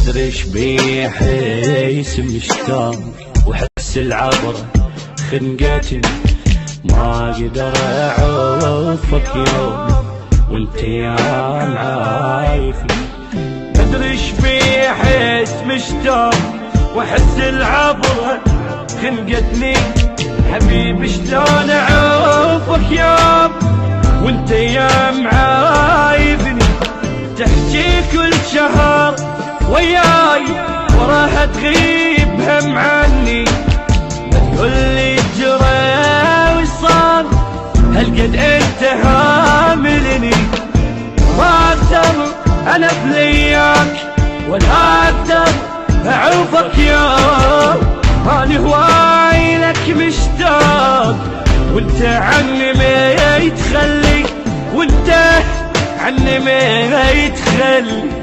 مدري ايش بيه حيس مشتاق وحس العبرة خنقتني ما اقدر اعوفك يوم وانت يا معايفني. مدري ايش بيه حيس مشتاق وحس العبرة خنقتني حبيبي شلون اعوفك يوم وانت يا معايفني. تحكي كل شهر وياي وراها تغيب هم عني تقولي جرى وصار هالقد انت هاملني. ما اقدر انا بلياك ولا اقدر اعوفك يوم اني هواي لك مشتاق وانت عني ما يتخلي وانت عني ما يتخلي.